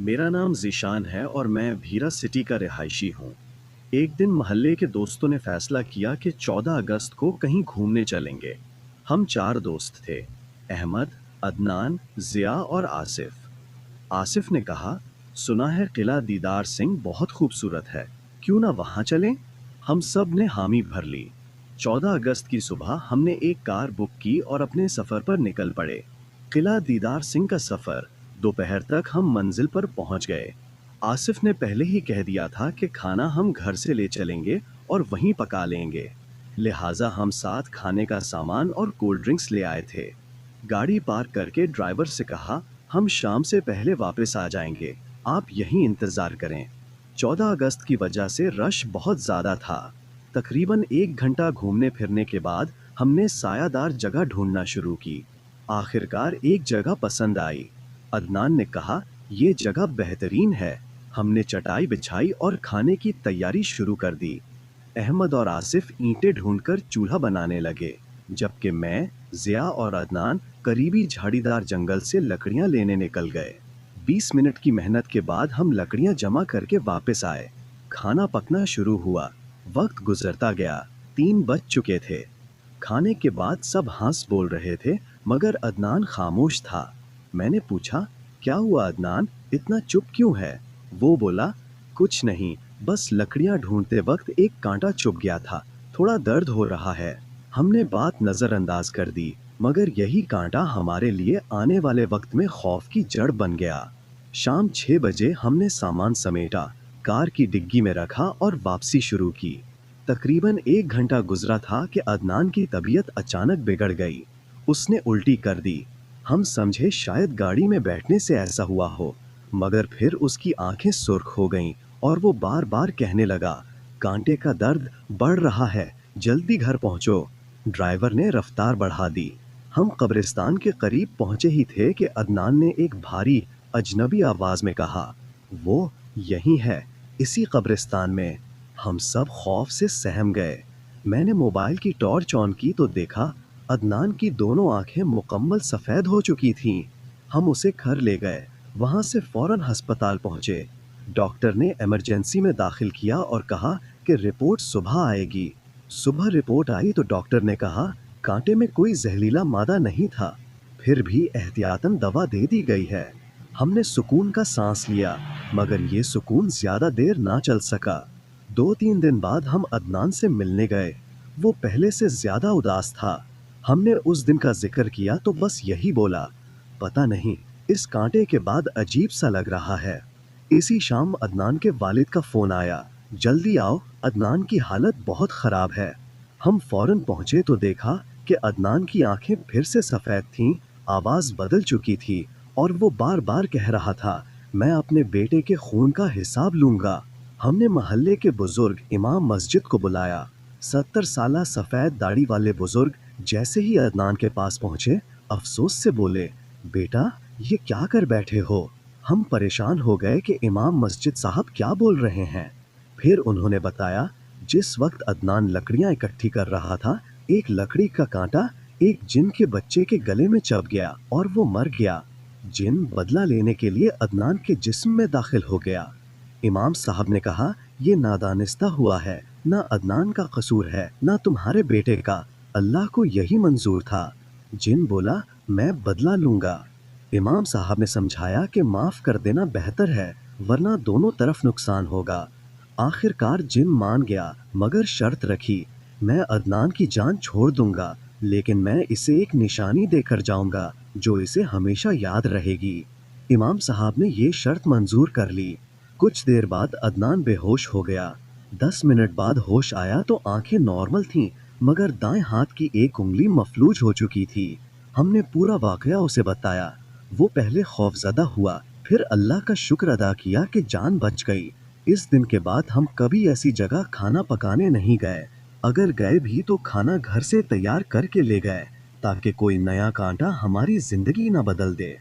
मेरा नाम ज़ीशान है और मैं भीरा सिटी का रिहायशी हूँ। एक दिन मोहल्ले के दोस्तों ने फैसला किया कि 14 अगस्त को कहीं घूमने चलेंगे। हम 4 दोस्त थे, अहमद, अदनान, ज़िया और आसिफ। आसिफ ने कहा, सुना है किला दीदार सिंह बहुत खूबसूरत है, क्यों ना वहाँ चलें? हम सब ने हामी भर ली। 14 अगस्त की सुबह हमने एक कार बुक की और अपने सफ़र पर निकल पड़े। किला दीदार सिंह का सफ़र, दोपहर तक हम मंजिल पर पहुंच गए। आसिफ ने पहले ही कह दिया था कि खाना हम घर से ले चलेंगे और वहीं पका लेंगे। लिहाजा हम साथ खाने का सामान और कोल्ड ड्रिंक्स ले आए थे। गाड़ी पार्क करके ड्राइवर से कहा, हम शाम से पहले वापस आ जाएंगे, आप यहीं इंतज़ार करें। 14 अगस्त की वजह से रश बहुत ज़्यादा था। तकरीबन 1 घंटा घूमने फिरने के बाद हमने सायादार जगह ढूंढना शुरू की। आखिरकार एक जगह पसंद आई। अदनान ने कहा, ये जगह बेहतरीन है। हमने चटाई बिछाई और खाने की तैयारी शुरू कर दी। अहमद और आसिफ ईंटें ढूंढकर चूल्हा बनाने लगे, जबकि मैं, ज़िया और अदनान करीबी झाड़ीदार जंगल से लकड़ियां लेने निकल गए। 20 मिनट की मेहनत के बाद हम लकड़ियां जमा करके वापस आए। खाना पकना शुरू हुआ। वक्त गुजरता गया। 3 बज चुके थे। खाने के बाद सब हंस बोल रहे थे, मगर अदनान खामोश था। मैंने पूछा, क्या हुआ अदनान, इतना चुप क्यों है? वो बोला, कुछ नहीं, बस लकड़ियां ढूंढते वक्त एक कांटा चुभ गया था, थोड़ा दर्द हो रहा है। हमने बात नज़रअंदाज कर दी, मगर यही कांटा हमारे लिए आने वाले वक्त में खौफ की जड़ बन गया। शाम 6 बजे हमने सामान समेटा, कार की डिग्गी में रखा और वापसी शुरू की। तकरीबन 1 घंटा गुजरा था कि अदनान की तबीयत अचानक बिगड़ गई। उसने उल्टी कर दी। हम समझे शायद गाड़ी में बैठने से ऐसा हुआ हो, मगर फिर उसकी आंखें सुर्ख हो गईं और वो बार बार कहने लगा, कांटे का दर्द बढ़ रहा है, जल्दी घर पहुंचो। ड्राइवर ने रफ्तार बढ़ा दी। हम कब्रिस्तान के करीब पहुंचे ही थे कि अदनान ने एक भारी अजनबी आवाज में कहा, वो यहीं है, इसी कब्रिस्तान में। हम सब खौफ से सहम गए। मैंने मोबाइल की टॉर्च ऑन की तो देखा, अदनान की दोनों आंखें मुकम्मल सफ़ेद हो चुकी थीं। हम उसे घर ले गए। वहाँ से फ़ौरन अस्पताल पहुँचे। डॉक्टर ने इमरजेंसी में दाखिल किया और कहा कि रिपोर्ट सुबह आएगी। सुबह रिपोर्ट आई तो डॉक्टर ने कहा, कांटे में कोई जहरीला मादा नहीं था, फिर भी एहतियातन दवा दे दी गई है। हमने सुकून का सांस लिया, मगर ये सुकून ज़्यादा देर ना चल सका। 2-3 दिन बाद हम अदनान से मिलने गए। वो पहले से ज़्यादा उदास था। हमने उस दिन का जिक्र किया तो बस यही बोला, पता नहीं, इस कांटे के बाद अजीब सा लग रहा है। इसी शाम अदनान के वालिद का फ़ोन आया, जल्दी आओ, अदनान की हालत बहुत ख़राब है। हम फ़ौरन पहुँचे तो देखा कि अदनान की आंखें फिर से सफ़ेद थीं, आवाज़ बदल चुकी थी और वो बार बार कह रहा था, मैं अपने बेटे के खून का हिसाब लूँगा। हमने मोहल्ले के बुजुर्ग इमाम मस्जिद को बुलाया। 70 साला सफ़ेद दाढ़ी वाले बुजुर्ग जैसे ही अदनान के पास पहुँचे, अफसोस से बोले, बेटा, ये क्या कर बैठे हो? हम परेशान हो गए कि इमाम मस्जिद साहब क्या बोल रहे हैं। फिर उन्होंने बताया, जिस वक्त अदनान लकड़ियां इकट्ठी कर रहा था, एक लकड़ी का कांटा एक जिन के बच्चे के गले में चढ़ गया और वो मर गया। जिन बदला लेने के लिए अदनान के जिस्म में दाखिल हो गया। इमाम साहब ने कहा, ये नादानिस्ता हुआ है, ना अदनान का कसूर है, ना तुम्हारे बेटे का, अल्लाह को यही मंजूर था। जिन बोला, मैं बदला लूँगा। इमाम साहब ने समझाया कि माफ़ कर देना बेहतर है, वरना दोनों तरफ नुकसान होगा। आखिरकार जिन मान गया, मगर शर्त रखी, मैं अदनान की जान छोड़ दूंगा, लेकिन मैं इसे एक निशानी देकर जाऊंगा जो इसे हमेशा याद रहेगी। इमाम साहब ने ये शर्त मंजूर कर ली। कुछ देर बाद अदनान बेहोश हो गया। 10 मिनट बाद होश आया तो आंखें नॉर्मल थीं, मगर दाएं हाथ की एक उंगली मफलूज हो चुकी थी। हमने पूरा वाकया उसे बताया। वो पहले खौफजदा हुआ, फिर अल्लाह का शुक्र अदा किया कि जान बच गई। इस दिन के बाद हम कभी ऐसी जगह खाना पकाने नहीं गए। अगर गए भी तो खाना घर से तैयार करके ले गए, ताकि कोई नया कांटा हमारी जिंदगी न बदल दे।